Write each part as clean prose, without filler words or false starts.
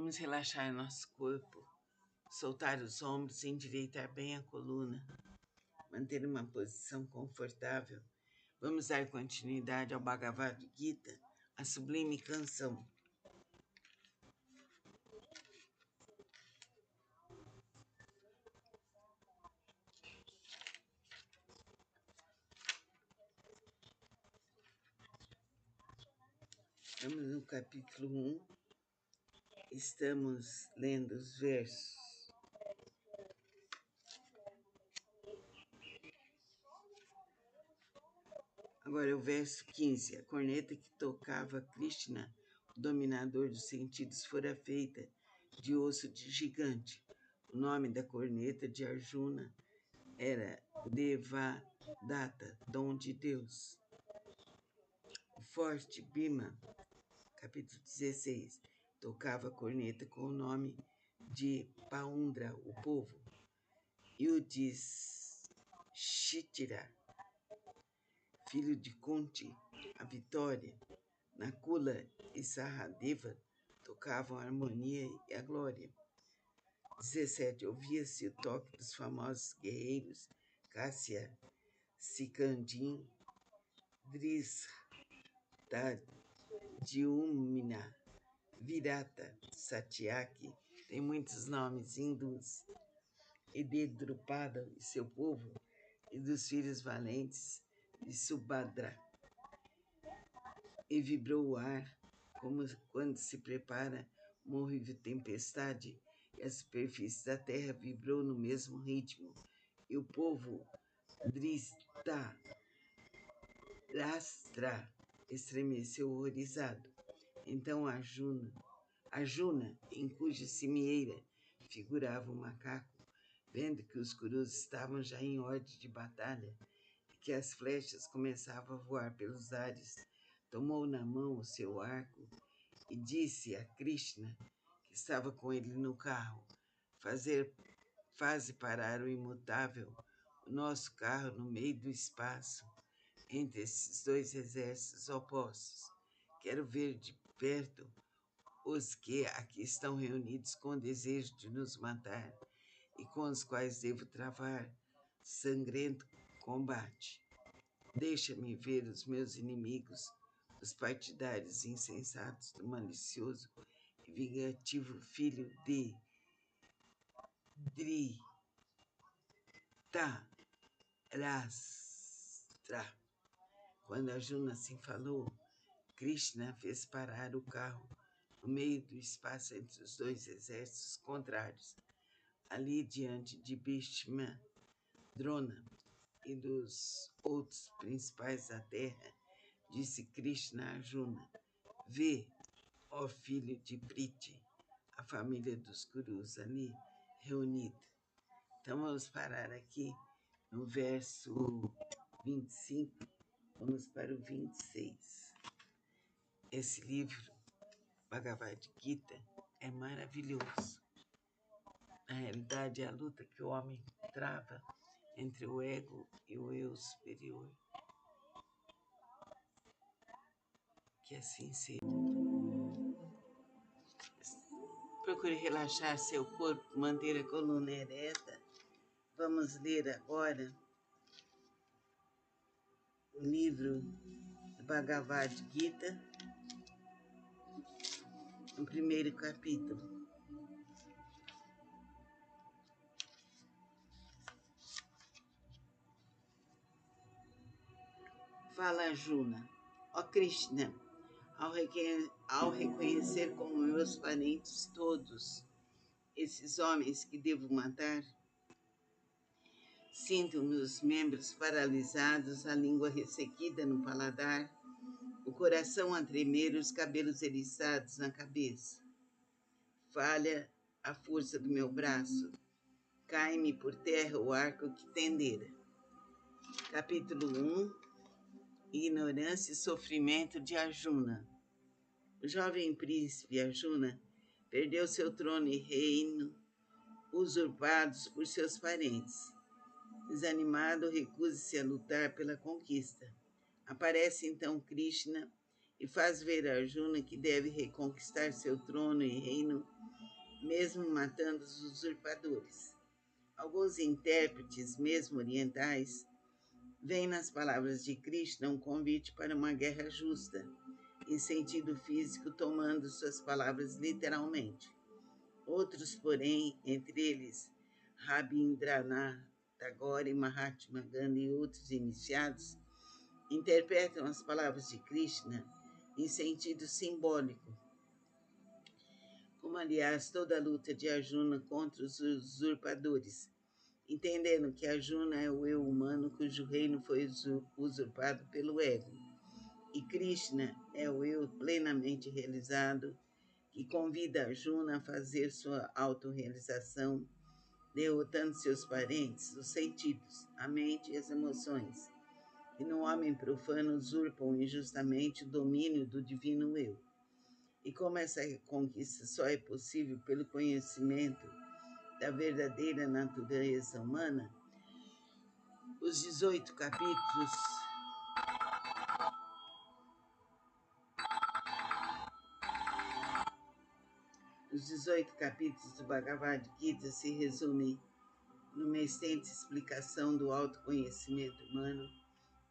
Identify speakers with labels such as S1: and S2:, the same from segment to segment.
S1: Vamos relaxar nosso corpo, soltar os ombros, endireitar bem a coluna, manter uma posição confortável. Vamos dar continuidade ao Bhagavad Gita, a sublime canção. Estamos no capítulo 1, estamos lendo os versos. Agora é o verso 15. A corneta que tocava Krishna, o dominador dos sentidos, fora feita de osso de gigante. O nome da corneta de Arjuna era Devadatta, dom de Deus. O forte Bhima, capítulo 16, tocava a corneta com o nome de Paundra, o povo. Yudhishthira, filho de Kunti, a vitória. Nakula e Sahadeva tocavam a harmonia e a glória. 17. Ouvia-se o toque dos famosos guerreiros Kasya, Sikandin, Drishtadyumna, Virata, Satyaki, tem muitos nomes hindus, e de Drupada e seu povo, e dos filhos valentes de Subhadra. E vibrou o ar, como quando se prepara uma horrível tempestade, e a superfície da terra vibrou no mesmo ritmo, e o povo Drishta Rastra estremeceu horrorizado. Então Arjuna, em cuja cimieira figurava um macaco, vendo que os Kurus estavam já em ordem de batalha e que as flechas começavam a voar pelos ares, tomou na mão o seu arco e disse a Krishna, que estava com ele no carro: faze parar o imutável, o nosso carro no meio do espaço, entre esses dois exércitos opostos. Quero ver de perto os que aqui estão reunidos com o desejo de nos matar e com os quais devo travar sangrento combate. Deixa-me ver os meus inimigos, os partidários insensatos do malicioso e vingativo filho de Dhritarashtra. Quando Arjuna assim falou, Krishna fez parar o carro no meio do espaço entre os dois exércitos contrários. Ali diante de Bhishma, Drona e dos outros principais da terra, disse Krishna a Arjuna: vê, ó filho de Priti, a família dos Kurus ali reunida. Então vamos parar aqui no verso 25, vamos para o 26. Esse livro, Bhagavad Gita, é maravilhoso. Na realidade, é a luta que o homem trava entre o ego e o eu superior. Que assim seja. Procure relaxar seu corpo, manter a coluna ereta. Vamos ler agora o livro do Bhagavad Gita, no primeiro capítulo. Fala Arjuna: ó Krishna, ao reconhecer como meus parentes todos esses homens que devo matar, sinto-me os membros paralisados, a língua ressequida no paladar, o coração a tremer, os cabelos eriçados na cabeça. Falha a força do meu braço, cai-me por terra o arco que tendera. Capítulo 1. Ignorância e sofrimento de Arjuna. O jovem príncipe Arjuna perdeu seu trono e reino, usurpados por seus parentes. Desanimado, recusa-se a lutar pela conquista. Aparece então Krishna e faz ver a Arjuna que deve reconquistar seu trono e reino mesmo matando os usurpadores. Alguns intérpretes, mesmo orientais, veem nas palavras de Krishna um convite para uma guerra justa, em sentido físico, tomando suas palavras literalmente. Outros, porém, entre eles Rabindranath Tagore, Mahatma Gandhi e outros iniciados, interpretam as palavras de Krishna em sentido simbólico, como, aliás, toda a luta de Arjuna contra os usurpadores, entendendo que Arjuna é o eu humano cujo reino foi usurpado pelo ego, e Krishna é o eu plenamente realizado que convida Arjuna a fazer sua autorrealização, derrotando seus parentes, os sentidos, a mente e as emoções, que no homem profano usurpam injustamente o domínio do divino eu. E como essa conquista só é possível pelo conhecimento da verdadeira natureza humana, os 18 capítulos do Bhagavad Gita se resumem numa extensa explicação do autoconhecimento humano,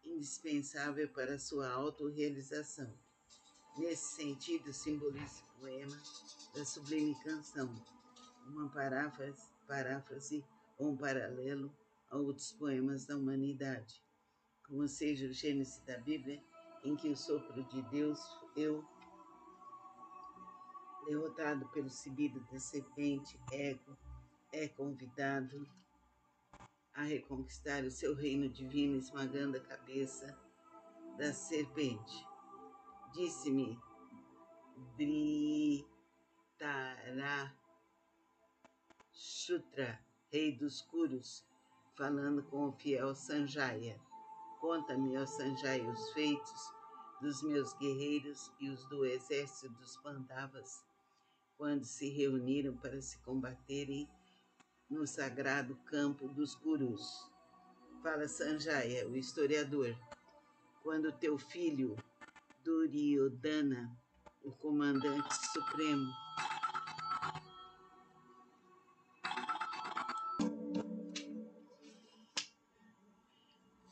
S1: indispensável para a sua autorrealização. Nesse sentido, simboliza o poema da Sublime Canção, uma paráfrase ou um paralelo a outros poemas da humanidade, como seja o Gênesis da Bíblia, em que o sopro de Deus, eu, derrotado pelo cibido da serpente, ego, é convidado a reconquistar o seu reino divino, esmagando a cabeça da serpente. Disse-me Dhritarashtra, rei dos Kurus, falando com o fiel Sanjaya: conta-me, ó Sanjaya, os feitos dos meus guerreiros e os do exército dos Pandavas, quando se reuniram para se combaterem no sagrado campo dos Kurus. Fala Sanjaya, o historiador: quando teu filho Duryodhana, o comandante supremo,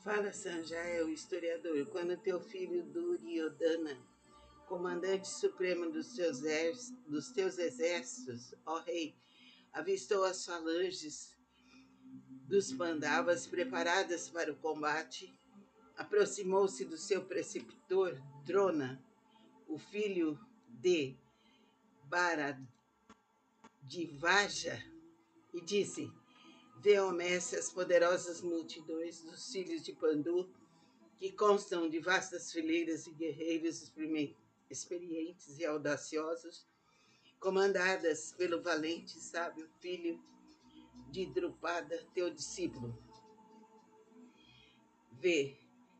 S1: fala Sanjaya, o historiador, quando teu filho Duryodhana, comandante supremo dos teus exércitos, ó rei, avistou as falanges dos Pandavas preparadas para o combate, aproximou-se do seu preceptor, Drona, o filho de Bharadvaja, e disse: vê, ó mestre, as poderosas multidões dos filhos de Pandu, que constam de vastas fileiras de guerreiros experientes e audaciosos, comandadas pelo valente e sábio filho de Drupada, teu discípulo. Vê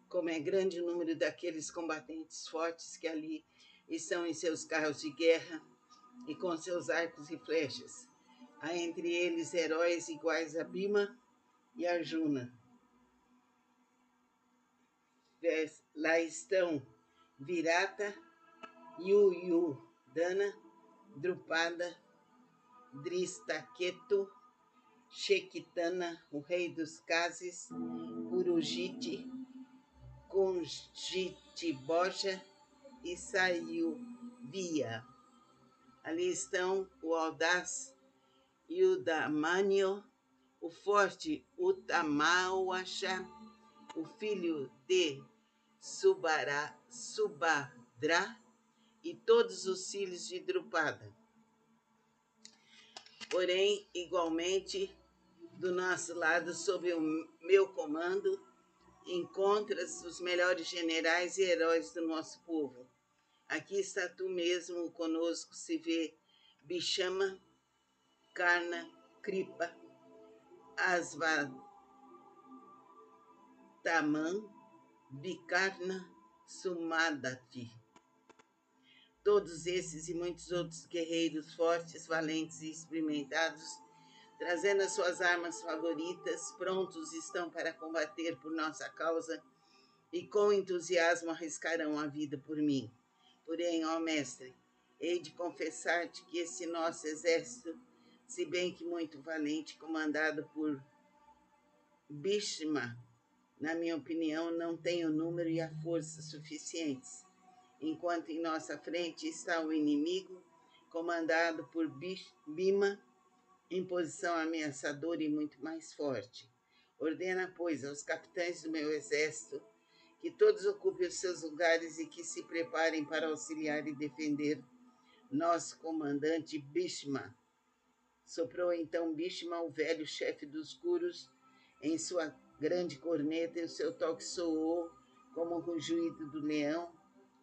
S1: como é grande o número daqueles combatentes fortes que ali estão em seus carros de guerra e com seus arcos e flechas. Há entre eles heróis iguais a Bhima e Arjuna. Lá estão Virata, Yuyudhana, Drupada, Dristaketu, Shekitana, o rei dos Kasis, Purujiti, Kunjitibhoja e Sayuvia. Ali estão o audaz Yudamanyo, o forte Utamawasha, o filho de Subhadra e todos os filhos de Drupada. Porém, igualmente, do nosso lado, sob o meu comando, encontras os melhores generais e heróis do nosso povo. Aqui está tu mesmo, conosco se vê Bhishama, Karna, Kripa, Asvataman, Vikarna, Sumadati. Todos esses e muitos outros guerreiros fortes, valentes e experimentados, trazendo as suas armas favoritas, prontos estão para combater por nossa causa e com entusiasmo arriscarão a vida por mim. Porém, ó mestre, hei de confessar-te que esse nosso exército se bem que muito valente, comandado por Bhishma, na minha opinião, não tem o número e a força suficientes, enquanto em nossa frente está o inimigo, comandado por Bhima, em posição ameaçadora e muito mais forte. Ordena, pois, aos capitães do meu exército que todos ocupem os seus lugares e que se preparem para auxiliar e defender nosso comandante Bhishma. Soprou então Bhishma, o velho chefe dos Kurus, em sua grande corneta, e o seu toque soou como o rugido do leão,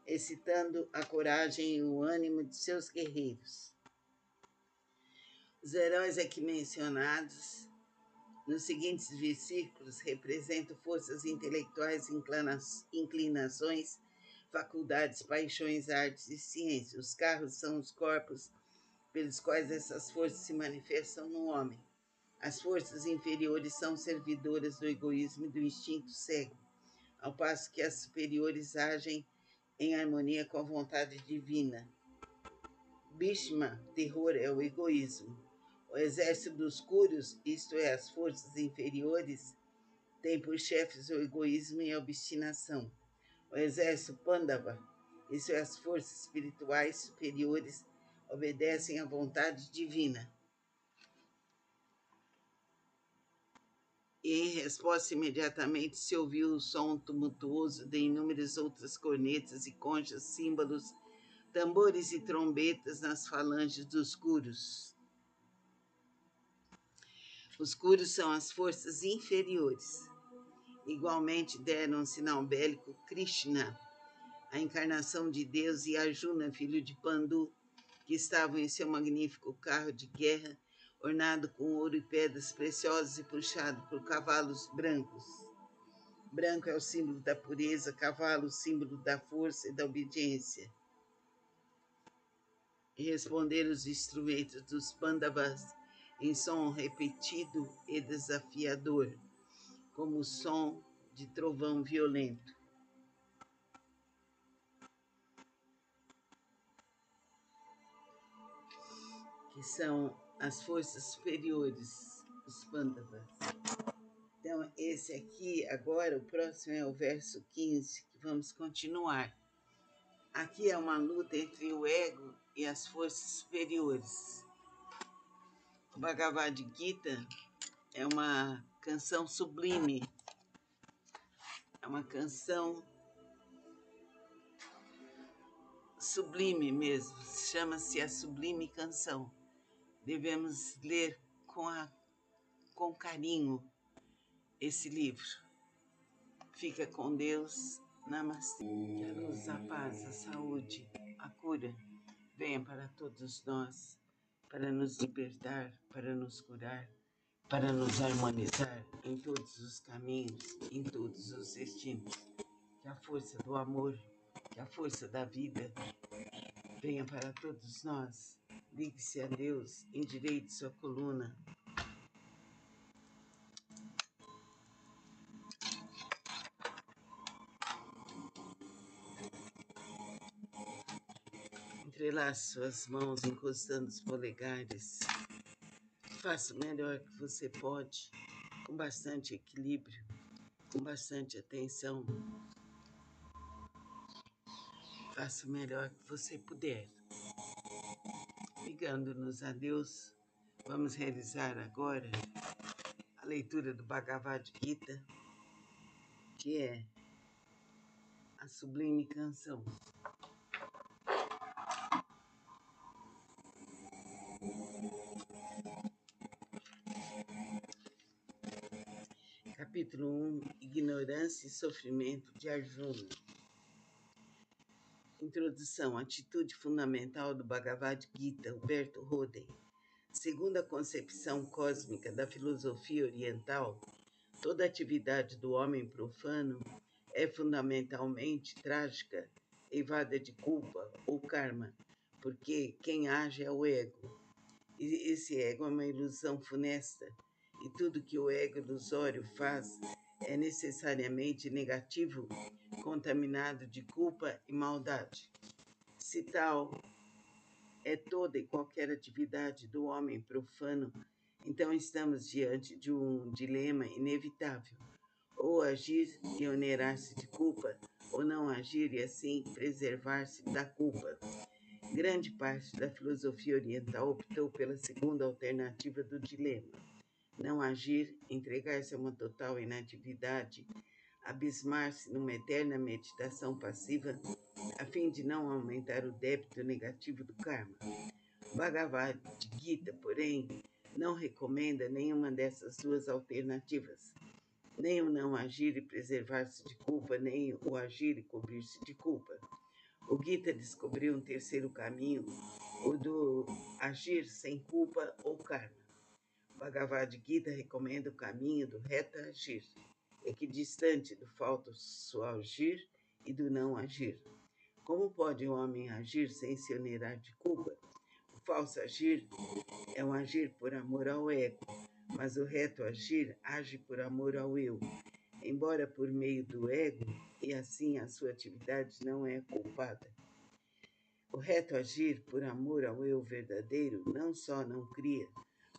S1: excitando a coragem e o ânimo de seus guerreiros. Os heróis aqui mencionados nos seguintes versículos representam forças intelectuais, inclinações, faculdades, paixões, artes e ciências. Os carros são os corpos pelos quais essas forças se manifestam no homem. As forças inferiores são servidoras do egoísmo e do instinto cego, ao passo que as superiores agem em harmonia com a vontade divina. Bhishma, terror, é o egoísmo. O exército dos Kurus, isto é, as forças inferiores, tem por chefes o egoísmo e a obstinação. O exército Pandava, isto é, as forças espirituais superiores, obedecem à vontade divina. E em resposta, imediatamente se ouviu o som tumultuoso de inúmeras outras cornetas e conchas, símbolos, tambores e trombetas nas falanges dos Kurus. Os Kurus são as forças inferiores. Igualmente deram um sinal bélico Krishna, a encarnação de Deus, e Arjuna, filho de Pandu, que estavam em seu magnífico carro de guerra, ornado com ouro e pedras preciosas e puxado por cavalos brancos. Branco é o símbolo da pureza, cavalo o símbolo da força e da obediência. E responderam os instrumentos dos Pandavas em som repetido e desafiador, como o som de trovão violento. Que são as forças superiores, os Pandavas. Então, esse aqui, agora, o próximo é o verso 15, que vamos continuar. Aqui é uma luta entre o ego e as forças superiores. O Bhagavad Gita é uma canção sublime, é uma canção sublime mesmo, chama-se a Sublime Canção. Devemos ler com carinho esse livro. Fica com Deus. Namastê. Que a luz, a paz, a saúde, a cura venha para todos nós, para nos libertar, para nos curar, para nos harmonizar em todos os caminhos, em todos os destinos. Que a força do amor, que a força da vida venha para todos nós. Ligue-se a Deus, endireite sua coluna. Entrelace suas mãos encostando os polegares. Faça o melhor que você pode, com bastante equilíbrio, com bastante atenção. Faça o melhor que você puder. Ligando-nos a Deus, vamos realizar agora a leitura do Bhagavad Gita, que é a Sublime Canção. Capítulo 1, Ignorância e Sofrimento de Arjuna. Introdução, atitude fundamental do Bhagavad Gita, Humberto Roden. Segundo a concepção cósmica da filosofia oriental, toda atividade do homem profano é fundamentalmente trágica, eivada de culpa ou karma, porque quem age é o ego. E esse ego é uma ilusão funesta, e tudo que o ego ilusório faz é necessariamente negativo, contaminado de culpa e maldade. Se tal é toda e qualquer atividade do homem profano, então estamos diante de um dilema inevitável: ou agir e onerar-se de culpa, ou não agir e assim preservar-se da culpa. Grande parte da filosofia oriental optou pela segunda alternativa do dilema: não agir, entregar-se a uma total inatividade, abismar-se numa eterna meditação passiva, a fim de não aumentar o débito negativo do karma. Bhagavad Gita, porém, não recomenda nenhuma dessas duas alternativas, nem o não agir e preservar-se de culpa, nem o agir e cobrir-se de culpa. O Gita descobriu um terceiro caminho, o do agir sem culpa ou karma. Bhagavad Gita recomenda o caminho do reto agir, equidistante do falso agir e do não agir. Como pode o homem agir sem se onerar de culpa? O falso agir é um agir por amor ao ego, mas o reto agir age por amor ao eu, embora por meio do ego, e assim a sua atividade não é culpada. O reto agir por amor ao eu verdadeiro não só não cria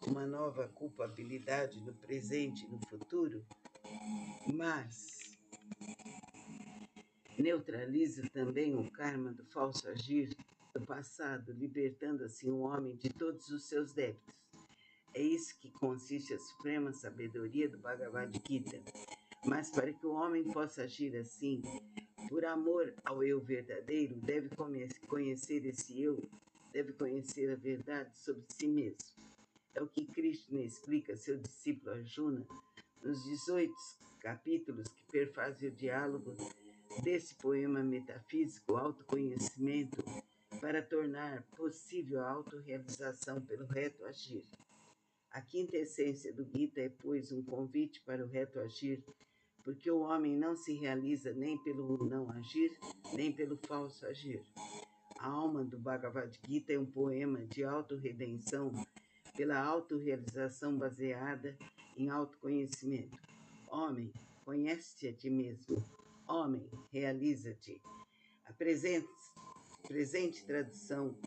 S1: uma nova culpabilidade no presente e no futuro, mas neutraliza também o karma do falso agir do passado, libertando assim o homem de todos os seus débitos. É isso que consiste a suprema sabedoria do Bhagavad Gita. Mas para que o homem possa agir assim, por amor ao eu verdadeiro, deve conhecer esse eu, deve conhecer a verdade sobre si mesmo. É o que Krishna explica a seu discípulo Arjuna nos 18 capítulos que perfazem o diálogo desse poema metafísico, autoconhecimento, para tornar possível a autorrealização pelo reto agir. A quinta essência do Gita é, pois, um convite para o reto agir, porque o homem não se realiza nem pelo não agir, nem pelo falso agir. A alma do Bhagavad Gita é um poema de autorredenção pela autorrealização baseada em autoconhecimento. Homem, conhece-te a ti mesmo. Homem, realiza-te. A presente tradução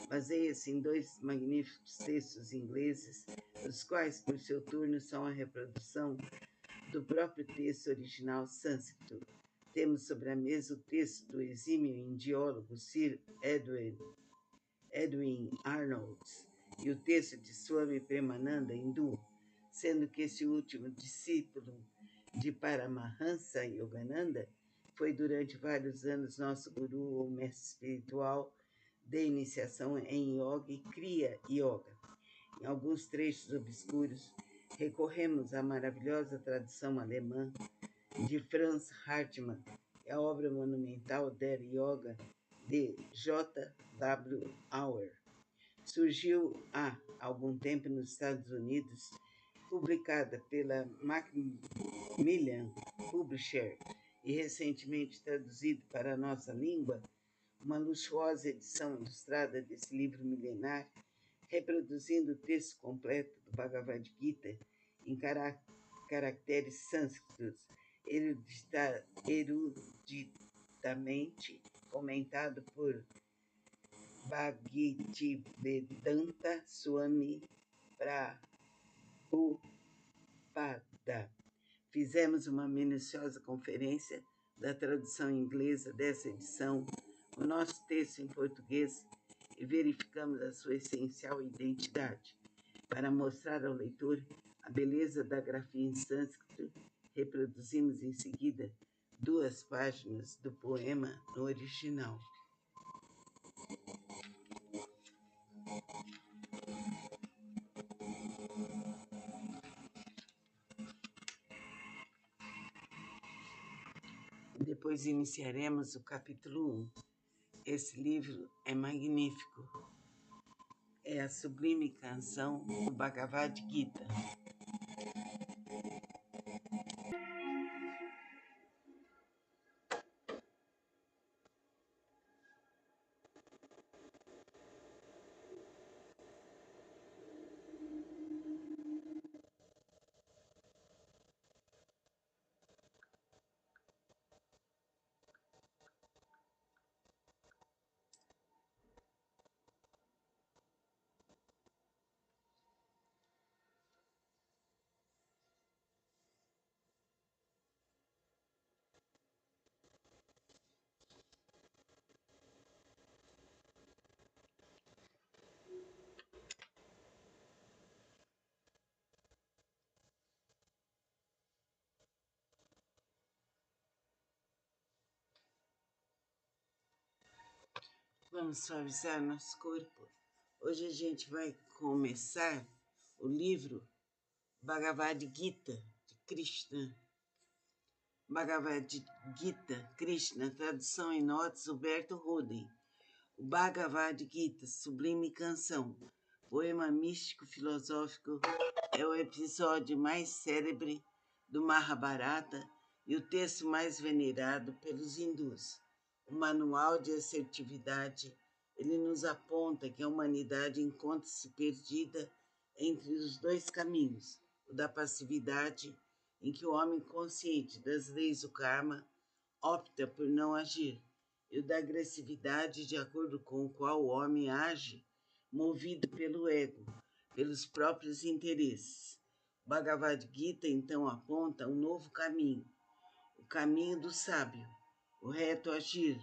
S1: baseia-se em dois magníficos textos ingleses, os quais, por seu turno, são a reprodução do próprio texto original sânscrito. Temos sobre a mesa o texto do exímio indiólogo Sir Edwin Arnold e o texto de Swami Premananda hindu, sendo que esse último discípulo de Paramahansa Yogananda foi durante vários anos nosso guru ou mestre espiritual de iniciação em yoga e kriya yoga. Em alguns trechos obscuros, recorremos à maravilhosa tradução alemã de Franz Hartmann e a obra monumental Der Yoga de J. W. Auer. Surgiu há algum tempo nos Estados Unidos, publicada pela Macmillan Publisher e recentemente traduzido para a nossa língua, uma luxuosa edição ilustrada desse livro milenar, reproduzindo o texto completo do Bhagavad Gita em caracteres sânscritos, eruditamente comentado por Bhaktivedanta Swami Prabhupada. Fizemos uma minuciosa conferência da tradução inglesa dessa edição, o nosso texto em português, e verificamos a sua essencial identidade. Para mostrar ao leitor a beleza da grafia em sânscrito, reproduzimos em seguida 2 páginas do poema no original. Depois iniciaremos o capítulo 1. Esse livro é magnífico. É a sublime canção do Bhagavad Gita. Vamos suavizar nosso corpo. Hoje a gente vai começar o livro Bhagavad Gita, de Krishna. Bhagavad Gita, Krishna, tradução em notas, Huberto Roden. O Bhagavad Gita, Sublime Canção, poema místico-filosófico, é o episódio mais célebre do Mahabharata e o texto mais venerado pelos hindus. O manual de assertividade, ele nos aponta que a humanidade encontra-se perdida entre os dois caminhos, o da passividade, em que o homem consciente das leis do karma opta por não agir, e o da agressividade, de acordo com o qual o homem age, movido pelo ego, pelos próprios interesses. O Bhagavad Gita, então, aponta um novo caminho, o caminho do sábio, o reto agir,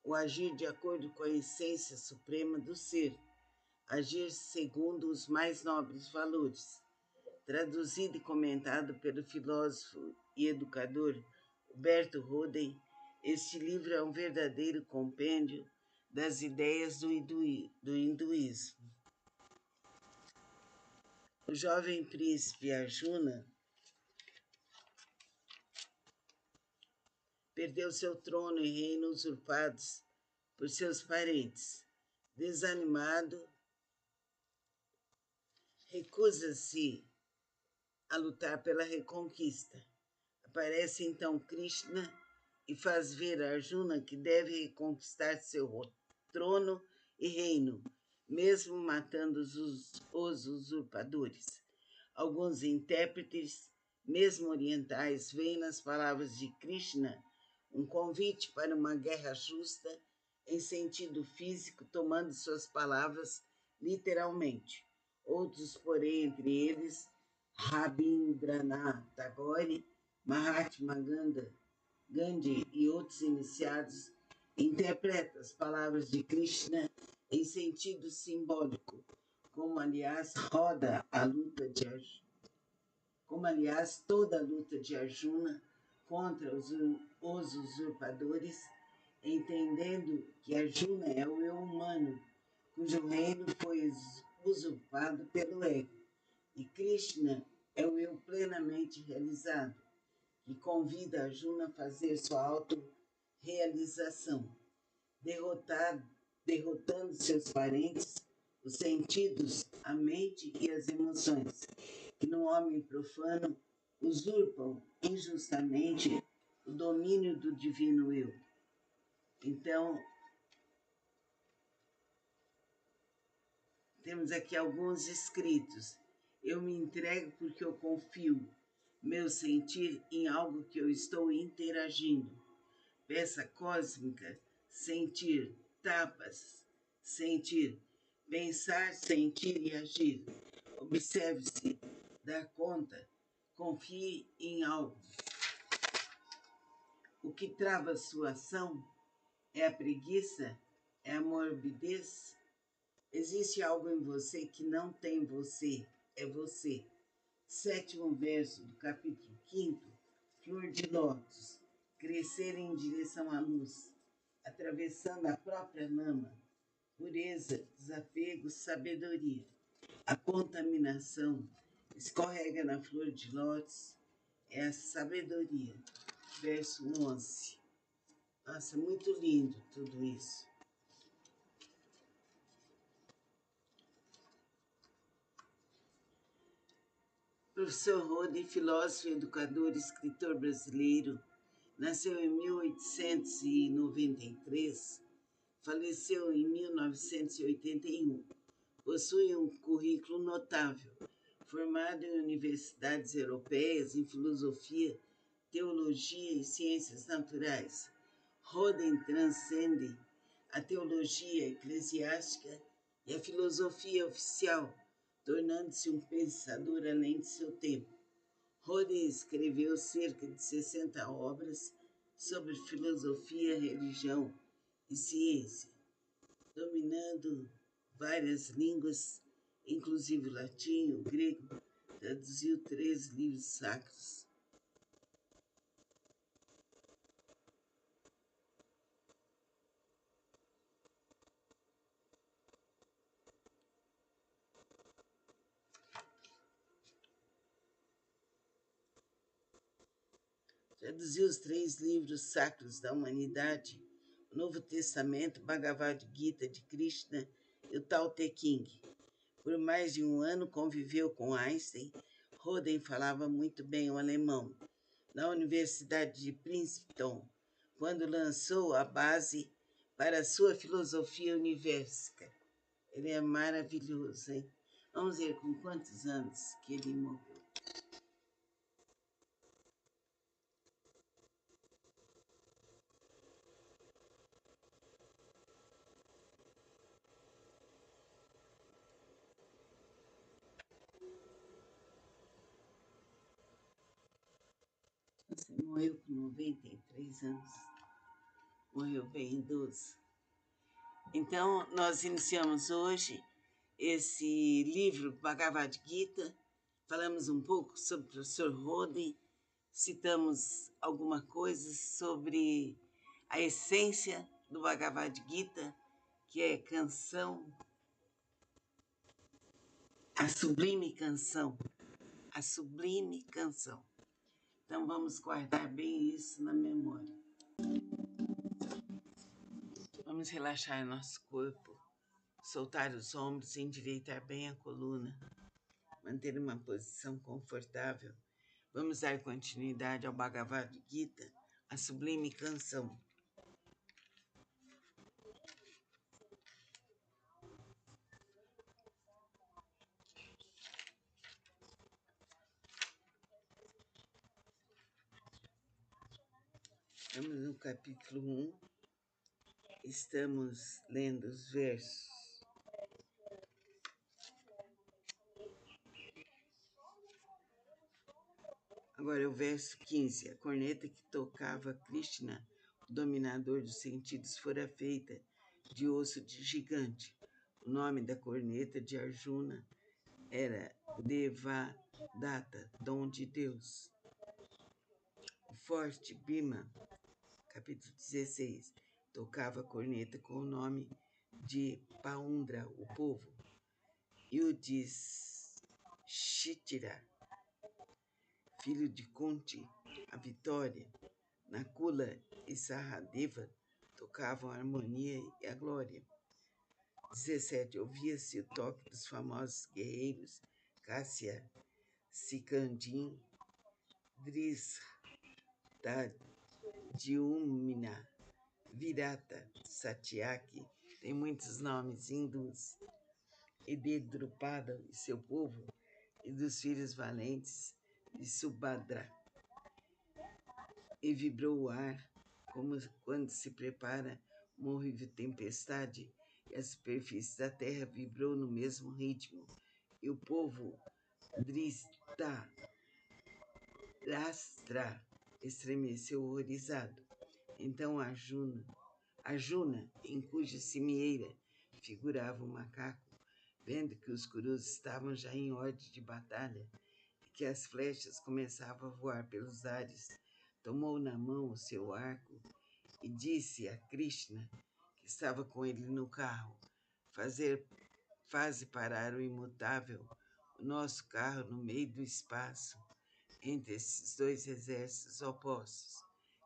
S1: o agir de acordo com a essência suprema do ser, agir segundo os mais nobres valores. Traduzido e comentado pelo filósofo e educador Huberto Roden, este livro é um verdadeiro compêndio das ideias do hinduísmo. O jovem príncipe Arjuna perdeu seu trono e reino usurpados por seus parentes. Desanimado, recusa-se a lutar pela reconquista. Aparece então Krishna e faz ver a Arjuna que deve reconquistar seu trono e reino, mesmo matando os usurpadores. Alguns intérpretes, mesmo orientais, veem nas palavras de Krishna um convite para uma guerra justa em sentido físico, tomando suas palavras literalmente. Outros, porém, entre eles, Rabindranath Tagore, Mahatma Gandhi e outros iniciados, interpretam as palavras de Krishna em sentido simbólico, como aliás toda a luta de Arjuna contra os usurpadores, entendendo que Arjuna é o eu humano, cujo reino foi usurpado pelo ego, e Krishna é o eu plenamente realizado, que convida Arjuna a fazer sua autorrealização, derrotando seus parentes, os sentidos, a mente e as emoções, que no homem profano usurpam injustamente o domínio do divino eu. Então, temos aqui alguns escritos. Eu me entrego porque eu confio meu sentir em algo que eu estou interagindo. Peça cósmica, sentir, tapas, sentir, pensar, sentir e agir. Observe-se, dar conta, confie em algo. O que trava sua ação é a preguiça, é a morbidez. Existe algo em você que não tem você, é você. 7º verso do capítulo 5º, Flor de Lótus, crescer em direção à luz, atravessando a própria lama, pureza, desapego, sabedoria. A contaminação escorrega na flor de lótus, é a sabedoria. Verso 11. Nossa, muito lindo tudo isso. Professor Roden, filósofo, educador e escritor brasileiro, nasceu em 1893, faleceu em 1981. Possui um currículo notável, formado em universidades europeias em filosofia, teologia e ciências naturais. Roden transcende a teologia eclesiástica e a filosofia oficial, tornando-se um pensador além de seu tempo. Roden escreveu cerca de 60 obras sobre filosofia, religião e ciência, dominando várias línguas, inclusive o latim, o grego, traduziu 3 livros sacros. traduziu os 3 livros sacros da humanidade, o Novo Testamento, Bhagavad Gita de Krishna e o Tao Te Ching. Por mais de um ano conviveu com Einstein. Roden falava muito bem o alemão. Na Universidade de Princeton, quando lançou a base para a sua filosofia universal. Ele é maravilhoso, hein? Vamos ver com quantos anos que ele morreu. Você morreu com 93 anos. Morreu bem idoso. Então, nós iniciamos hoje esse livro, Bhagavad Gita. Falamos um pouco sobre o professor Roden, citamos alguma coisa sobre a essência do Bhagavad Gita, que é canção, a sublime canção, a sublime canção. Então, vamos guardar bem isso na memória. Vamos relaxar nosso corpo, soltar os ombros, endireitar bem a coluna, manter uma posição confortável. Vamos dar continuidade ao Bhagavad Gita, a sublime canção. Estamos no capítulo 1, estamos lendo os versos. Agora é o verso 15. A corneta que tocava Krishna, o dominador dos sentidos, fora feita de osso de gigante. O nome da corneta de Arjuna era Devadatta, dom de Deus. O forte Bhima, capítulo 16, tocava a corneta com o nome de Paundra, o povo. Yudhishthira, filho de Kunti, a vitória. Nakula e Sahadeva tocavam a harmonia e a glória. 17. Ouvia-se o toque dos famosos guerreiros Kássia, Sikandim, Drishtadyumna, Virata, Satyaki, tem muitos nomes hindus, e de Drupada e seu povo, e dos filhos valentes de Subhadra. E vibrou o ar, como quando se prepara uma horrível tempestade, e a superfície da terra vibrou no mesmo ritmo, e o povo Drishta Rastra estremeceu horrorizado. Então Arjuna, em cuja cimieira figurava um macaco, vendo que os Kurus estavam já em ordem de batalha e que as flechas começavam a voar pelos ares, tomou na mão o seu arco e disse a Krishna, que estava com ele no carro: faze parar o imutável, o nosso carro no meio do espaço, entre esses dois exércitos opostos.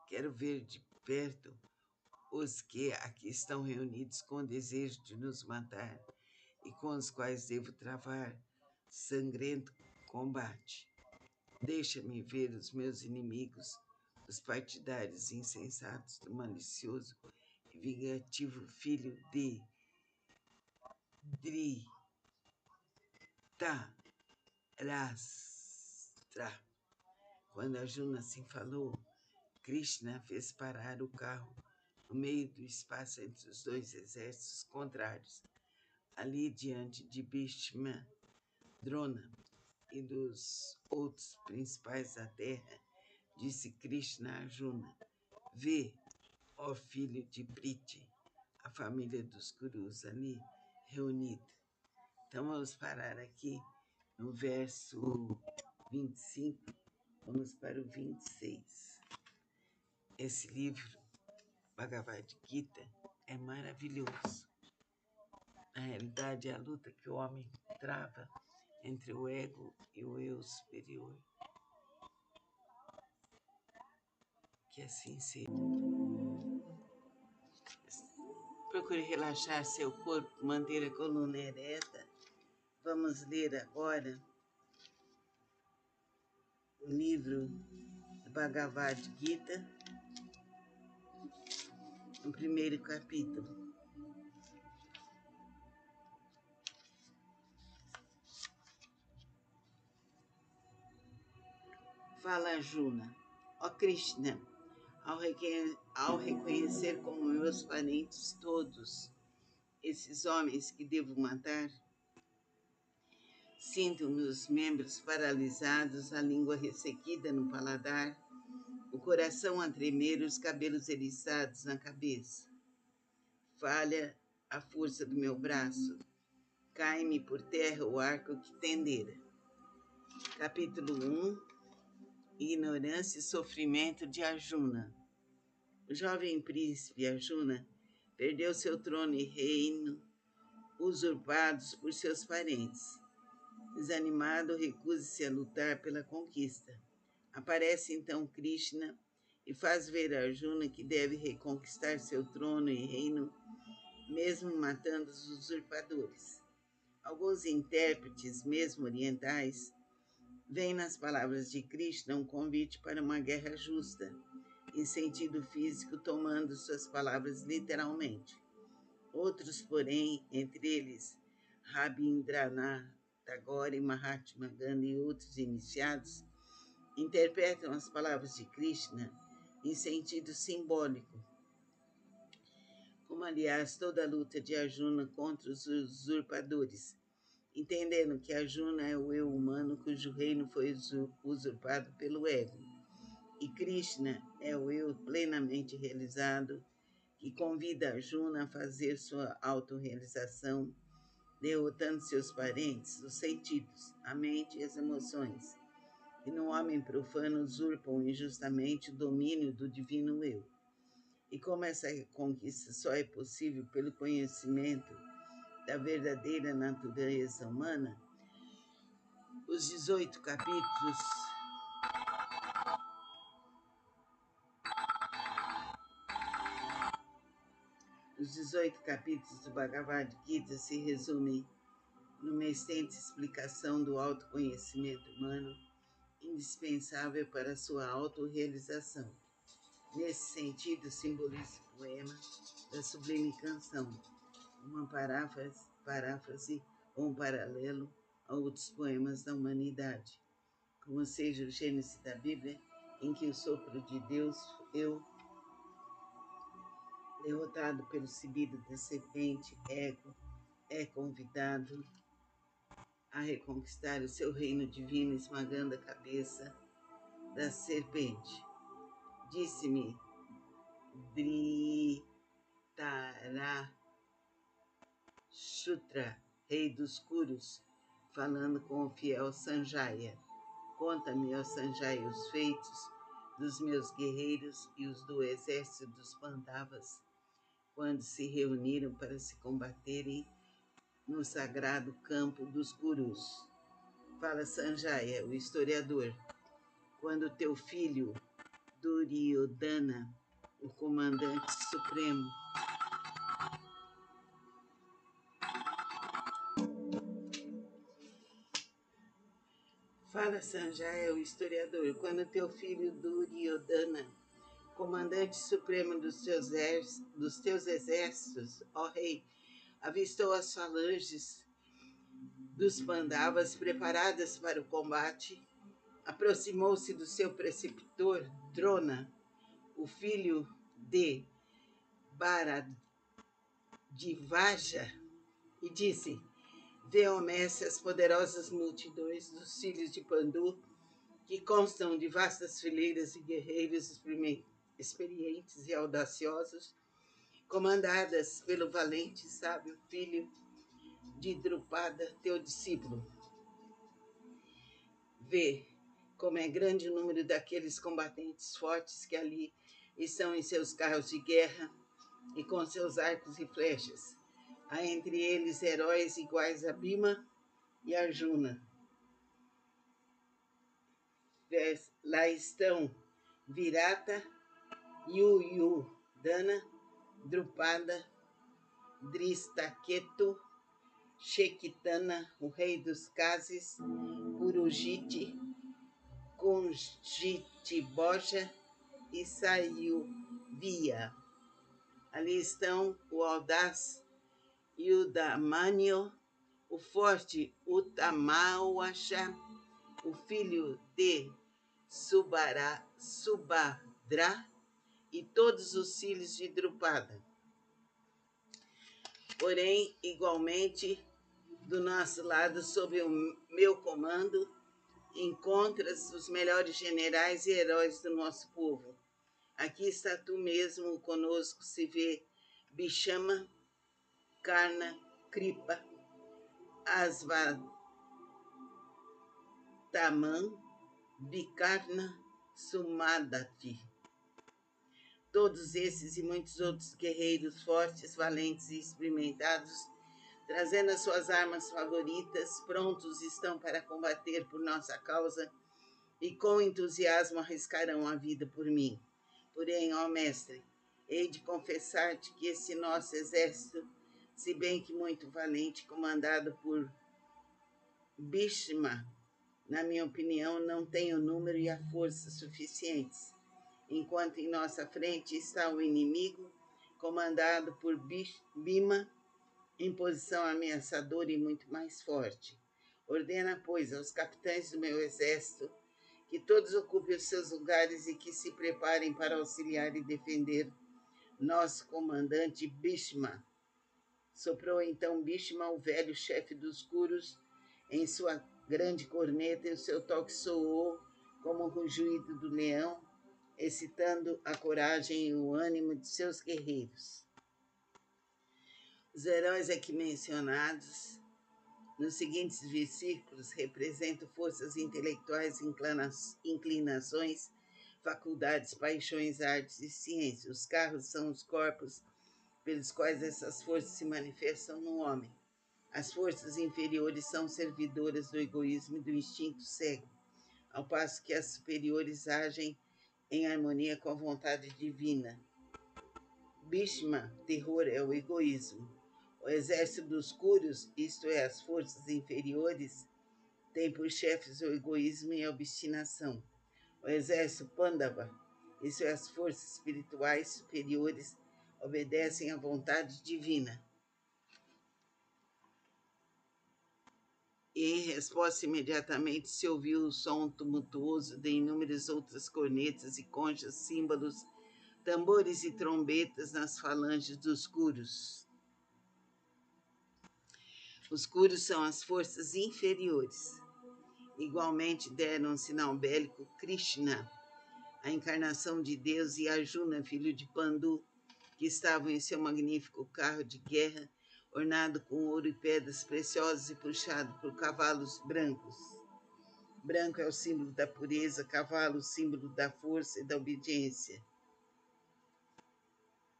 S1: Quero ver de perto os que aqui estão reunidos com o desejo de nos matar e com os quais devo travar sangrento combate. Deixa-me ver os meus inimigos, os partidários insensatos do malicioso e vingativo filho de Dhritarashtra. Quando Arjuna assim falou, Krishna fez parar o carro no meio do espaço entre os dois exércitos contrários. Ali diante de Bhishma, Drona e dos outros principais da terra, disse Krishna a Arjuna: vê, ó filho de Priti, a família dos Kurus ali reunida. Então vamos parar aqui no verso 25, vamos para o 26. Esse livro, Bhagavad Gita, é maravilhoso. Na realidade, é a luta que o homem trava entre o ego e o eu superior. Que assim seja. Procure relaxar seu corpo, manter a coluna ereta. Vamos ler agora o livro do Bhagavad Gita, no primeiro capítulo. Fala Arjuna: ó Krishna, ao reconhecer como meus parentes todos esses homens que devo matar, sinto meus membros paralisados, a língua ressequida no paladar, o coração a tremer, os cabelos eriçados na cabeça. Falha a força do meu braço, cai-me por terra o arco que tendera. Capítulo 1: Ignorância e sofrimento de Arjuna. O jovem príncipe Arjuna perdeu seu trono e reino, usurpados por seus parentes. Desanimado, recusa-se a lutar pela conquista. Aparece então Krishna e faz ver a Arjuna que deve reconquistar seu trono e reino, mesmo matando os usurpadores. Alguns intérpretes, mesmo orientais, veem nas palavras de Krishna um convite para uma guerra justa, em sentido físico, tomando suas palavras literalmente. Outros, porém, entre eles Rabindranath Tagore, Mahatma Gandhi e outros iniciados, interpretam as palavras de Krishna em sentido simbólico, como, aliás, toda a luta de Arjuna contra os usurpadores, entendendo que Arjuna é o eu humano cujo reino foi usurpado pelo ego, e Krishna é o eu plenamente realizado que convida Arjuna a fazer sua autorrealização, derrotando seus parentes, os sentidos, a mente e as emoções, que no homem profano usurpam injustamente o domínio do divino eu. E como essa conquista só é possível pelo conhecimento da verdadeira natureza humana, os 18 capítulos do Bhagavad Gita se resumem numa extensa explicação do autoconhecimento humano, indispensável para a sua autorrealização. Nesse sentido, simboliza o poema da Sublime Canção, uma paráfrase ou um paralelo a outros poemas da humanidade, como seja o Gênesis da Bíblia, em que o sopro de Deus, eu, derrotado pelo cibido da serpente, ego, é convidado a reconquistar o seu reino divino, esmagando a cabeça da serpente. Disse-me Dhritarashtra, rei dos Kurus, falando com o fiel Sanjaya: conta-me, ó Sanjaya, os feitos dos meus guerreiros e os do exército dos Pandavas, quando se reuniram para se combaterem no sagrado campo dos Kurus. Fala Sanjaya, o historiador: quando teu filho Duryodhana, o comandante supremo, fala Sanjaya, o historiador, quando teu filho Duryodhana, comandante supremo dos teus exércitos, ó rei, avistou as falanges dos Pandavas preparadas para o combate, aproximou-se do seu preceptor, Drona, o filho de Bharadvaja, e disse: vê, ó mestre, as poderosas multidões dos filhos de Pandu, que constam de vastas fileiras de guerreiros experientes e audaciosos, comandadas pelo valente e sábio filho de Drupada, teu discípulo. Vê como é grande o número daqueles combatentes fortes que ali estão em seus carros de guerra e com seus arcos e flechas. Há entre eles heróis iguais a Bhima e Arjuna. Lá estão Virata, Yuyu Dana, Drupada, Dristaketu, Shekitana, o rei dos Cases, Purujite, Conjitiboja e Sayuvia. Ali estão o audaz Yudamânio, o forte Utamauaxa, o filho de Subhadra e todos os filhos de Drupada. Porém, igualmente, do nosso lado, sob o meu comando, encontras os melhores generais e heróis do nosso povo. Aqui está tu mesmo conosco, se vê Bishama, Karna, Kripa, Asvataman, Vikarna, Sumadati. Todos esses e muitos outros guerreiros fortes, valentes e experimentados, trazendo as suas armas favoritas, prontos estão para combater por nossa causa e com entusiasmo arriscarão a vida por mim. Porém, ó mestre, hei de confessar-te que esse nosso exército, se bem que muito valente, comandado por Bhishma, na minha opinião, não tem o número e a força suficientes, enquanto em nossa frente está o inimigo, comandado por Bhima, em posição ameaçadora e muito mais forte. Ordena, pois, aos capitães do meu exército que todos ocupem os seus lugares e que se preparem para auxiliar e defender nosso comandante Bhishma. Soprou então Bhishma, o velho chefe dos Kurus, em sua grande corneta, e o seu toque soou como o rugido do leão, excitando a coragem e o ânimo de seus guerreiros. Os heróis aqui mencionados nos seguintes versículos representam forças intelectuais, inclinações, faculdades, paixões, artes e ciências. Os carros são os corpos pelos quais essas forças se manifestam no homem. As forças inferiores são servidoras do egoísmo e do instinto cego, ao passo que as superiores agem em harmonia com a vontade divina. Bhishma, terror, é o egoísmo. O exército dos Kurus, isto é, as forças inferiores, tem por chefes o egoísmo e a obstinação. O exército Pandava, isto é, as forças espirituais superiores, obedecem à vontade divina. E em resposta, imediatamente se ouviu o som tumultuoso de inúmeras outras cornetas e conchas, símbolos, tambores e trombetas nas falanges dos Kurus. Os Kurus são as forças inferiores. Igualmente deram um sinal bélico Krishna, a encarnação de Deus, e Arjuna, filho de Pandu, que estavam em seu magnífico carro de guerra, ornado com ouro e pedras preciosas e puxado por cavalos brancos. Branco é o símbolo da pureza, cavalo o símbolo da força e da obediência.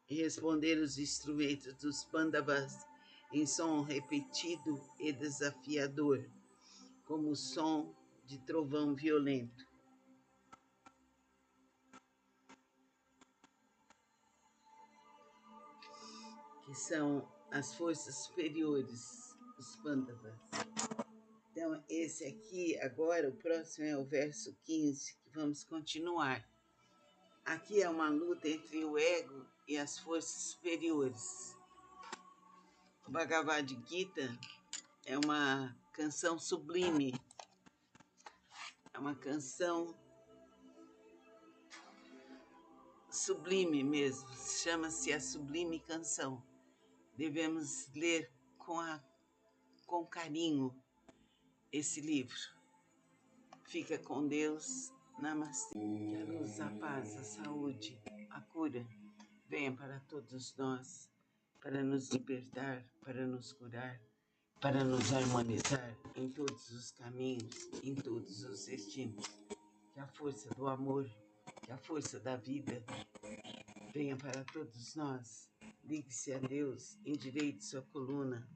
S1: E responderam os instrumentos dos Pandavas em som repetido e desafiador, como o som de trovão violento. Que são as forças superiores, os Pandavas. Então, esse aqui, agora, o próximo é o verso 15, que vamos continuar. Aqui é uma luta entre o ego e as forças superiores. O Bhagavad Gita é uma canção sublime, é uma canção sublime mesmo, chama-se a Sublime Canção. Devemos ler com carinho esse livro. Fica com Deus. Namastê. Que a luz, a paz, a saúde, a cura venha para todos nós, para nos libertar, para nos curar, para nos harmonizar em todos os caminhos, em todos os destinos. Que a força do amor, que a força da vida venha para todos nós. Ligue-se a Deus, endireite sua coluna.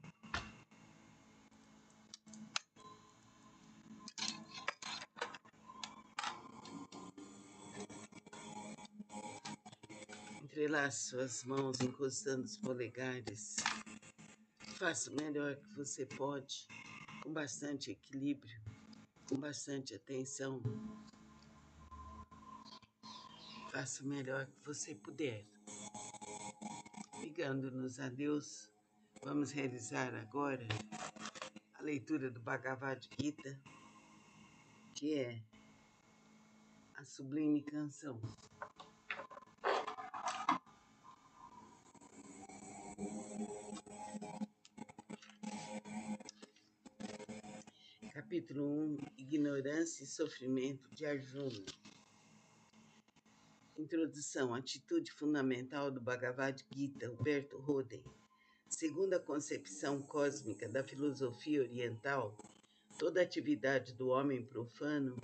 S1: Entrelace suas mãos encostando os polegares. Faça o melhor que você pode, com bastante equilíbrio, com bastante atenção. Faça o melhor que você puder. Ligando-nos a Deus, vamos realizar agora a leitura do Bhagavad Gita, que é a sublime canção. Capítulo 1, Ignorância e Sofrimento de Arjuna. Introdução, atitude fundamental do Bhagavad Gita, Humberto Roden. Segundo a concepção cósmica da filosofia oriental, toda atividade do homem profano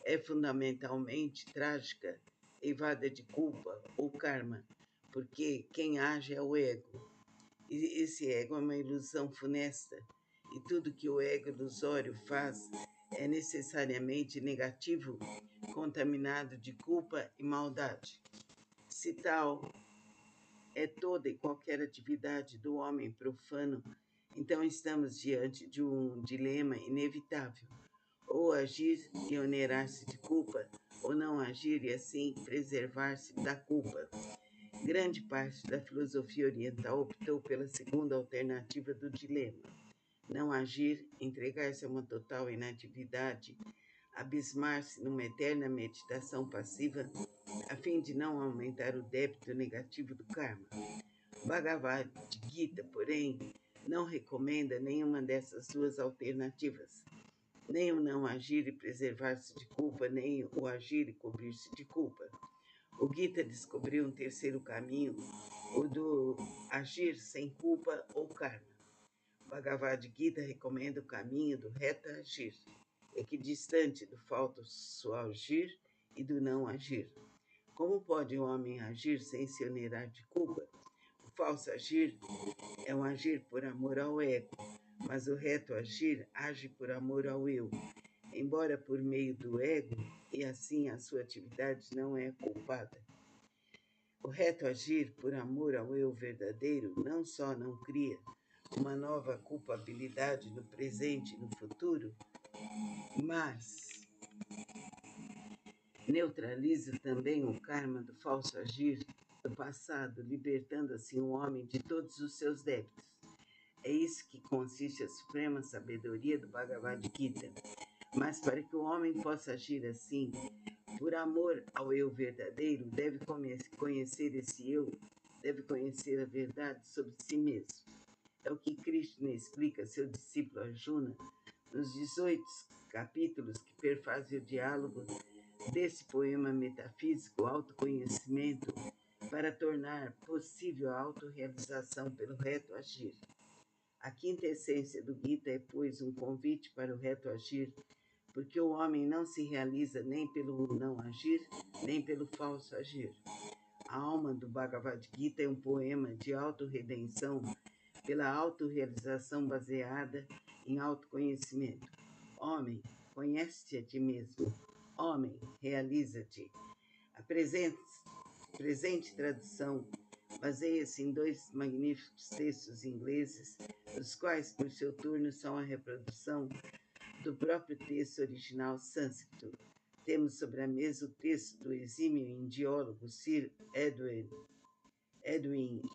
S1: é fundamentalmente trágica, eivada de culpa ou karma, porque quem age é o ego. E esse ego é uma ilusão funesta, e tudo que o ego ilusório faz é necessariamente negativo, contaminado de culpa e maldade. Se tal é toda e qualquer atividade do homem profano, então estamos diante de um dilema inevitável: ou agir e onerar-se de culpa, ou não agir e assim preservar-se da culpa. Grande parte da filosofia oriental optou pela segunda alternativa do dilema: não agir, entregar-se a uma total inatividade, abismar-se numa eterna meditação passiva, a fim de não aumentar o débito negativo do karma. Bhagavad Gita, porém, não recomenda nenhuma dessas duas alternativas, nem o não agir e preservar-se de culpa, nem o agir e cobrir-se de culpa. O Gita descobriu um terceiro caminho, o do agir sem culpa ou karma. Bhagavad Gita recomenda o caminho do reto agir, equidistante do falso agir e do não agir. Como pode o homem agir sem se onerar de culpa? O falso agir é um agir por amor ao ego, mas o reto agir age por amor ao eu, embora por meio do ego, e assim a sua atividade não é culpada. O reto agir por amor ao eu verdadeiro não só não cria uma nova culpabilidade no presente e no futuro, mas neutraliza também o karma do falso agir do passado, libertando assim o homem de todos os seus débitos. É isso que consiste a suprema sabedoria do Bhagavad Gita. Mas para que o homem possa agir assim, por amor ao eu verdadeiro, deve conhecer esse eu, deve conhecer a verdade sobre si mesmo. É o que Krishna explica a seu discípulo Arjuna nos 18 capítulos que perfazem o diálogo desse poema metafísico, autoconhecimento, para tornar possível a autorrealização pelo reto agir. A quinta essência do Gita é, pois, um convite para o reto agir, porque o homem não se realiza nem pelo não agir, nem pelo falso agir. A alma do Bhagavad Gita é um poema de autorredenção pela autorrealização baseada em autoconhecimento. Homem, conhece-te a ti mesmo. Homem, realiza-te. A presente tradução baseia-se em dois magníficos textos ingleses, os quais, por seu turno, são a reprodução do próprio texto original sânscrito. Temos sobre a mesa o texto do exímio indiólogo Sir Edwin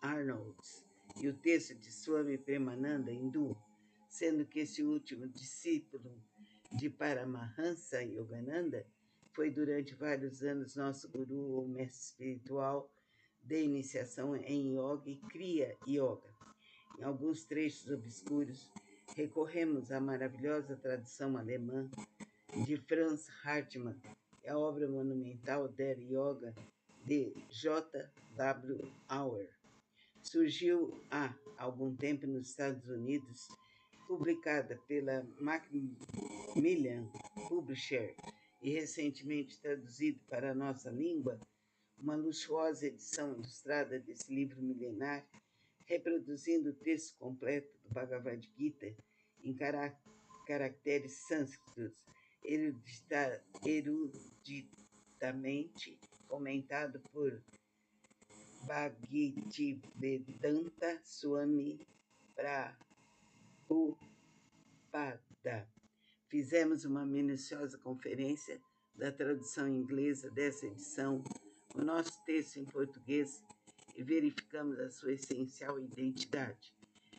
S1: Arnold e o texto de Swami Premananda hindu, sendo que esse último discípulo de Paramahansa Yogananda foi durante vários anos nosso guru ou mestre espiritual de iniciação em yoga e kriya yoga. Em alguns trechos obscuros, recorremos à maravilhosa tradução alemã de Franz Hartmann e a obra monumental Der Yoga de J. W. Auer. Surgiu há algum tempo nos Estados Unidos, publicada pela Macmillan Publisher e recentemente traduzido para a nossa língua, uma luxuosa edição ilustrada desse livro milenar, reproduzindo o texto completo do Bhagavad Gita em caracteres sânscritos, eruditamente comentado por Bhaktivedanta Swami Prabhupada. Fizemos uma minuciosa conferência da tradução inglesa dessa edição, o nosso texto em português, e verificamos a sua essencial identidade.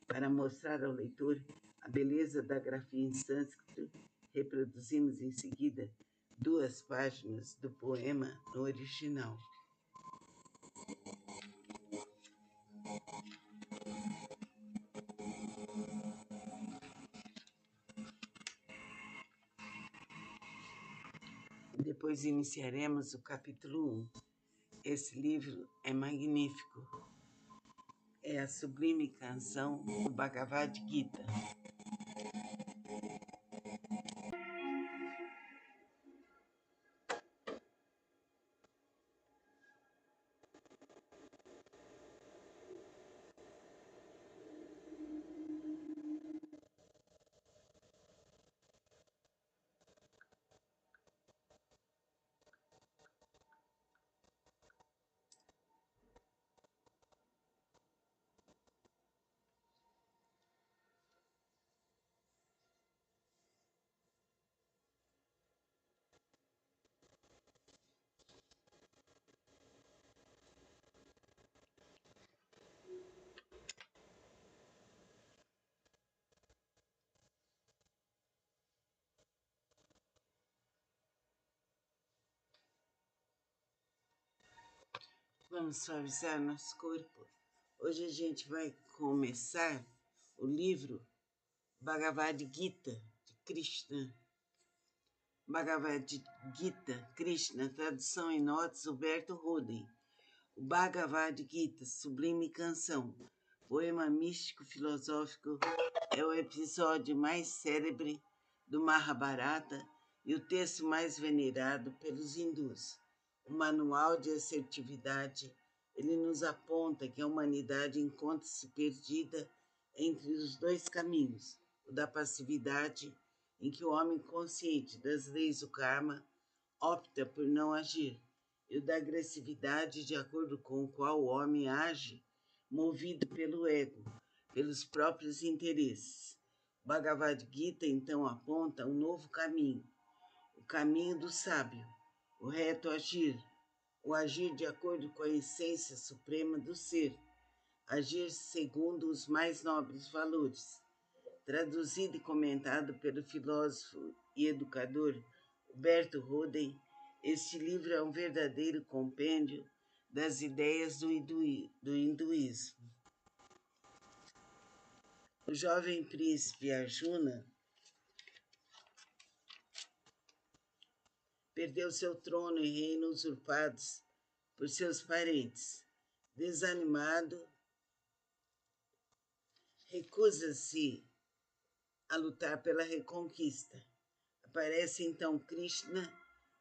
S1: Para mostrar ao leitor a beleza da grafia em sânscrito, reproduzimos em seguida 2 páginas do poema no original. Depois iniciaremos o capítulo 1. Esse livro é magnífico. É a sublime canção do Bhagavad Gita. Vamos suavizar nosso corpo. Hoje a gente vai começar o livro Bhagavad Gita, de Krishna. Bhagavad Gita, Krishna, tradução em notas, Huberto Roden. O Bhagavad Gita, sublime canção, poema místico-filosófico, é o episódio mais célebre do Mahabharata e o texto mais venerado pelos hindus. O manual de assertividade, ele nos aponta que a humanidade encontra-se perdida entre os 2 caminhos, o da passividade, em que o homem consciente das leis do karma opta por não agir, e o da agressividade, de acordo com o qual o homem age, movido pelo ego, pelos próprios interesses. O Bhagavad Gita, então, aponta um novo caminho, o caminho do sábio, o reto agir, o agir de acordo com a essência suprema do ser, agir segundo os mais nobres valores. Traduzido e comentado pelo filósofo e educador Huberto Roden, este livro é um verdadeiro compêndio das ideias do hinduísmo. O jovem príncipe Arjuna perdeu seu trono e reino usurpados por seus parentes. Desanimado, recusa-se a lutar pela reconquista. Aparece então Krishna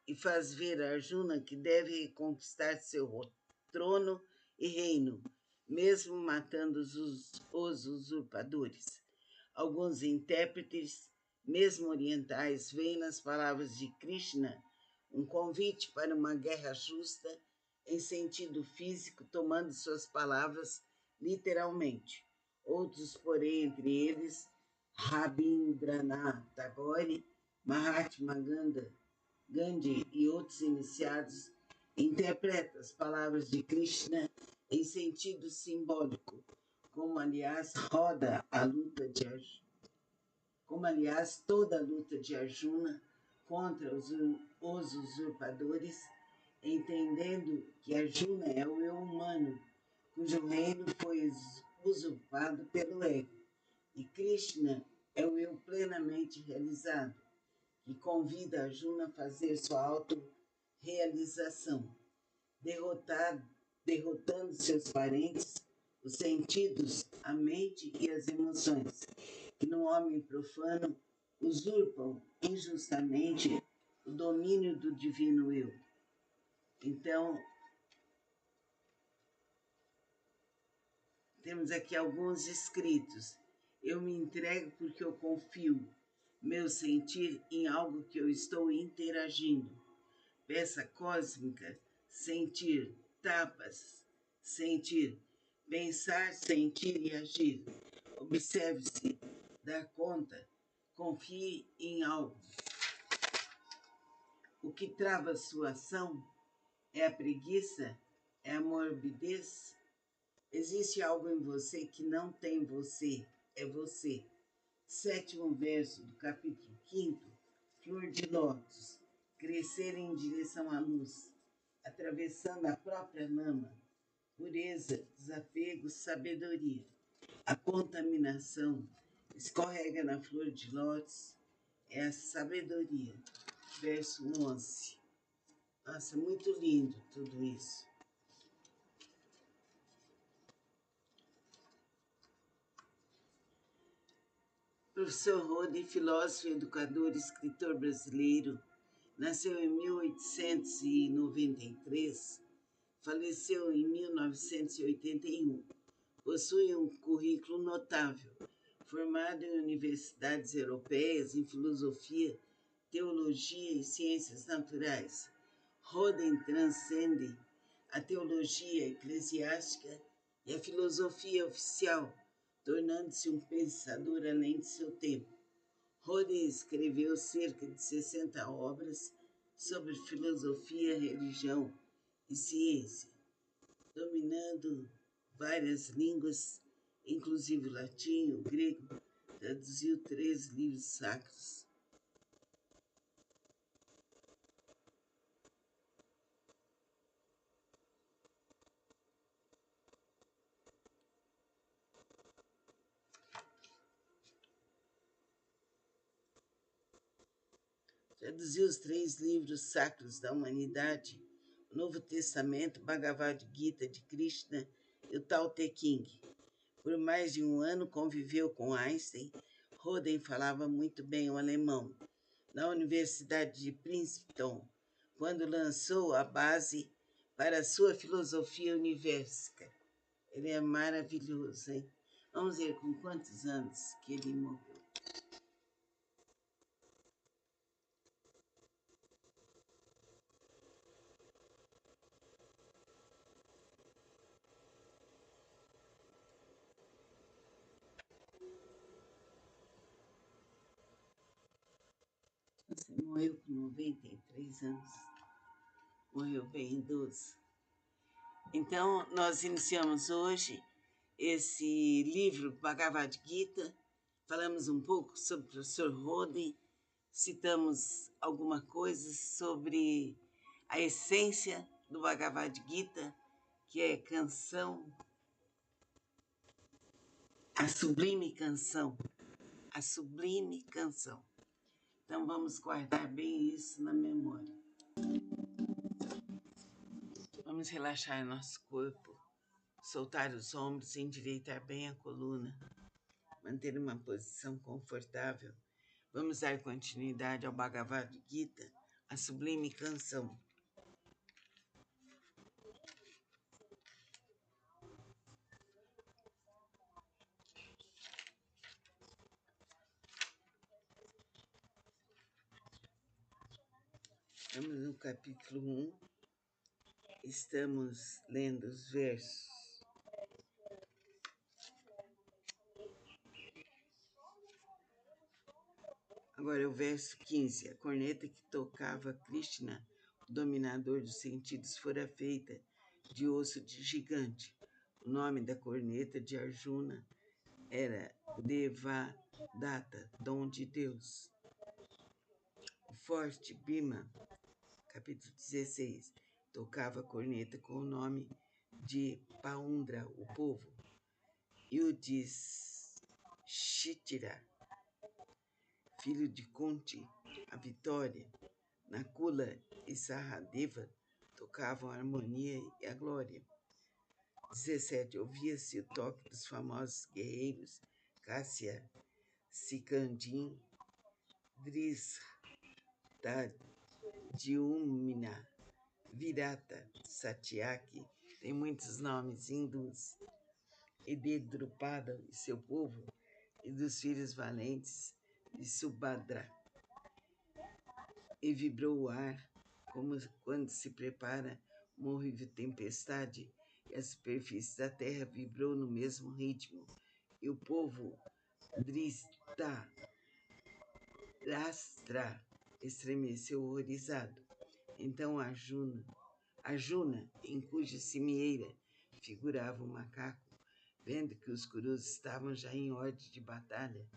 S1: e faz ver a Arjuna que deve reconquistar seu trono e reino, mesmo matando os usurpadores. Alguns intérpretes, mesmo orientais, veem nas palavras de Krishna um convite para uma guerra justa em sentido físico, tomando suas palavras literalmente. Outros, porém, entre eles, Rabindranath Tagore, Mahatma Gandhi e outros iniciados, interpretam as palavras de Krishna em sentido simbólico, como aliás toda a luta de Arjuna contra os usurpadores, entendendo que Arjuna é o eu humano, cujo reino foi usurpado pelo ego, e Krishna é o eu plenamente realizado, que convida Arjuna a fazer sua autorrealização, derrotando seus parentes, os sentidos, a mente e as emoções, que no homem profano usurpam injustamente o domínio do divino eu. Então, temos aqui alguns escritos. Eu me entrego porque eu confio meu sentir em algo que eu estou interagindo. Peça cósmica, sentir, tapas, sentir, pensar, sentir e agir. Observe-se, dar conta, confie em algo. O que trava sua ação é a preguiça? É a morbidez? Existe algo em você que não tem você, é você. 7º verso do capítulo 5º, flor de lótus, crescer em direção à luz, atravessando a própria lama, pureza, desapego, sabedoria. A contaminação escorrega na flor de lótus, é a sabedoria. Verso 11. Nossa, muito lindo tudo isso. Professor Rode, filósofo, educador, escritor brasileiro, nasceu em 1893, faleceu em 1981. Possui um currículo notável, formado em universidades europeias em filosofia, teologia e ciências naturais. Roden transcende a teologia eclesiástica e a filosofia oficial, tornando-se um pensador além de seu tempo. Roden escreveu cerca de 60 obras sobre filosofia, religião e ciência, dominando várias línguas, inclusive o latim, o grego, traduziu 3 livros sacros. Traduziu os 3 livros sacros da humanidade, o Novo Testamento, Bhagavad Gita de Krishna e o Tao Te Ching. Por mais de um ano conviveu com Einstein. Roden falava muito bem o alemão. Na Universidade de Princeton, quando lançou a base para a sua filosofia universal. Ele é maravilhoso, hein? Vamos ver com quantos anos que ele morreu. Você morreu com 93 anos. Morreu bem idoso. Então, nós iniciamos hoje esse livro, Bhagavad Gita. Falamos um pouco sobre o professor Roden, citamos alguma coisa sobre a essência do Bhagavad Gita, que é canção, a sublime canção, a sublime canção. Então, vamos guardar bem isso na memória. Vamos relaxar nosso corpo, soltar os ombros, endireitar bem a coluna, manter uma posição confortável. Vamos dar continuidade ao Bhagavad Gita, a sublime canção. Estamos no capítulo 1, estamos lendo os versos. Agora é o verso 15. A corneta que tocava Krishna, o dominador dos sentidos, fora feita de osso de gigante. O nome da corneta de Arjuna era Devadatta, dom de Deus. O forte Bhima, capítulo 16, tocava a corneta com o nome de Paundra, o povo. Yudhishthira, filho de Kunti, a vitória. Nakula e Sahadeva tocavam a harmonia e a glória. 17. Ouvia-se o toque dos famosos guerreiros Kássia, Sikandim, Drishtadyumna, Virata, Satyaki, tem muitos nomes hindus, e de Drupada e seu povo, e dos filhos valentes de Subhadra. E vibrou o ar, como quando se prepara uma horrível tempestade, e a superfície da terra vibrou no mesmo ritmo, e o povo Drista Rastra estremeceu horrorizado. Então a Juna, em cuja cimieira figurava o macaco, vendo que os gurus estavam já em ordem de batalha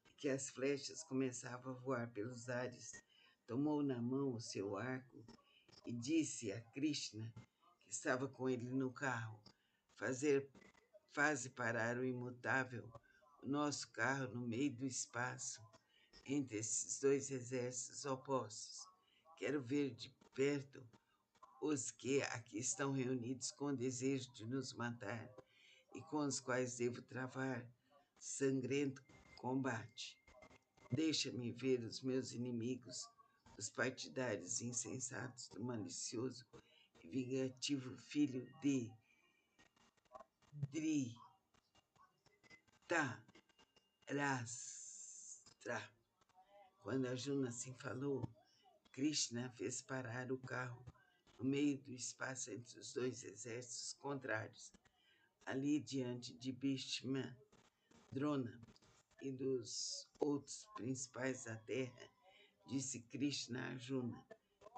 S1: e que as flechas começavam a voar pelos ares, tomou na mão o seu arco e disse a Krishna, que estava com ele no carro: Faze parar o imutável, o nosso carro no meio do espaço, entre esses dois exércitos opostos. Quero ver de perto os que aqui estão reunidos com o desejo de nos matar e com os quais devo travar sangrento combate. Deixa-me ver os meus inimigos, os partidários insensatos do malicioso e vingativo filho de Dhritarashtra. Quando Arjuna assim falou, Krishna fez parar o carro no meio do espaço entre os dois exércitos contrários. Ali diante de Bhishma, Drona e dos outros principais da terra, disse Krishna a Arjuna: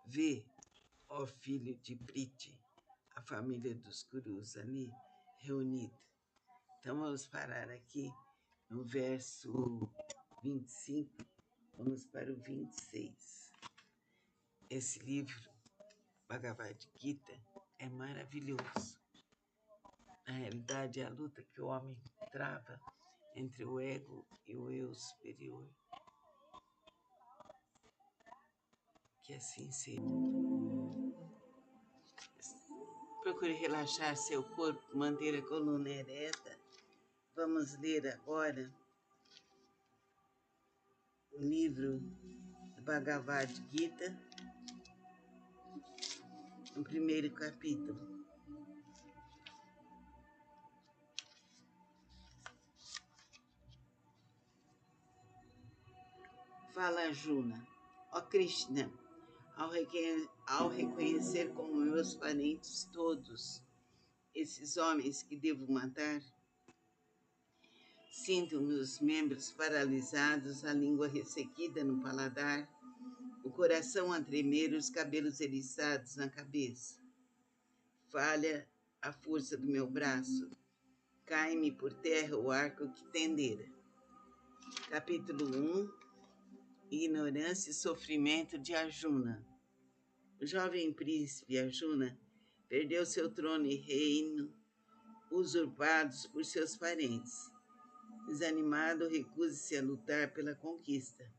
S1: Vê, ó filho de Priti, a família dos Kurus ali reunida. Então vamos parar aqui no verso 25, vamos para o 26. Esse livro, Bhagavad Gita, é maravilhoso. Na realidade, é a luta que o homem trava entre o ego e o eu superior. Que assim seja. Procure relaxar seu corpo, manter a coluna ereta. Vamos ler agora o livro do Bhagavad Gita, no primeiro capítulo. Fala Arjuna: ó Krishna, ao reconhecer como meus parentes todos esses homens que devo matar, sinto-me os membros paralisados, a língua ressequida no paladar, o coração a tremer, os cabelos eriçados na cabeça. Falha a força do meu braço, cai-me por terra o arco que tendera. Capítulo 1: Ignorância e sofrimento de Arjuna. O jovem príncipe Arjuna perdeu seu trono e reino usurpados por seus parentes. Desanimado, recusa-se a lutar pela conquista.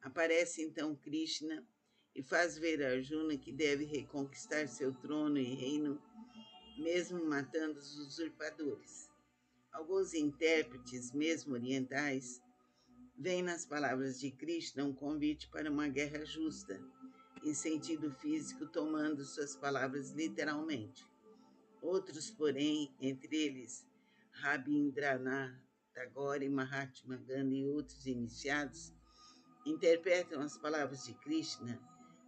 S1: Aparece então Krishna e faz ver a Arjuna que deve reconquistar seu trono e reino, mesmo matando os usurpadores. Alguns intérpretes, mesmo orientais, veem nas palavras de Krishna um convite para uma guerra justa, em sentido físico, tomando suas palavras literalmente. Outros, porém, entre eles Rabindranath Tagore, Mahatma Gandhi e outros iniciados, interpretam as palavras de Krishna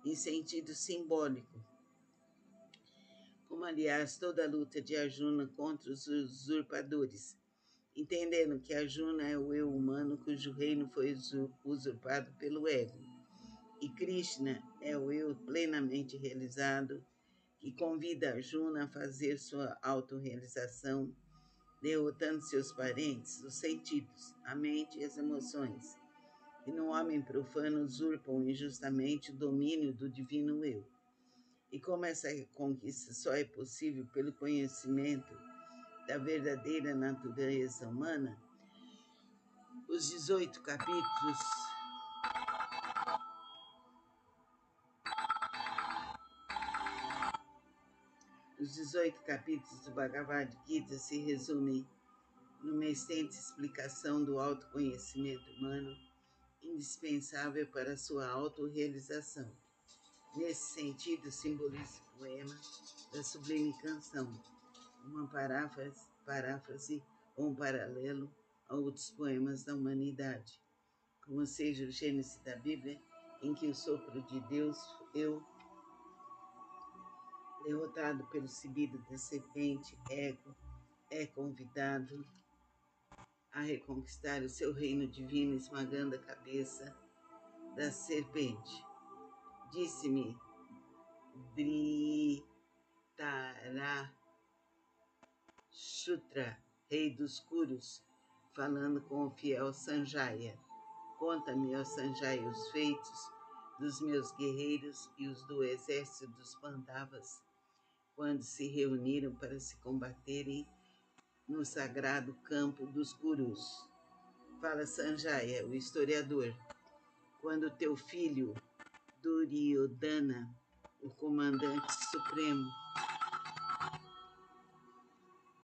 S1: em sentido simbólico, como, aliás, toda a luta de Arjuna contra os usurpadores, entendendo que Arjuna é o eu humano cujo reino foi usurpado pelo ego, e Krishna é o eu plenamente realizado que convida Arjuna a fazer sua autorrealização, derrotando seus parentes, os sentidos, a mente e as emoções, e no homem profano usurpam injustamente o domínio do divino eu. E como essa conquista só é possível pelo conhecimento da verdadeira natureza humana, os 18 capítulos do Bhagavad Gita se resumem numa extensa explicação do autoconhecimento humano, indispensável para a sua autorrealização. Nesse sentido, simboliza o poema da Sublime Canção, uma paráfrase ou um paralelo a outros poemas da humanidade, como seja o Gênesis da Bíblia, em que o sopro de Deus, eu, derrotado pelo subido da serpente, Ego é convidado a reconquistar o seu reino divino, esmagando a cabeça da serpente. Disse-me Dhritarashtra, rei dos Kurus, falando com o fiel Sanjaya: conta-me, ó Sanjaya, os feitos dos meus guerreiros e os do exército dos Pandavas, quando se reuniram para se combaterem no sagrado campo dos Kurus. Fala Sanjaya, o historiador: quando teu filho Duryodhana, o comandante supremo,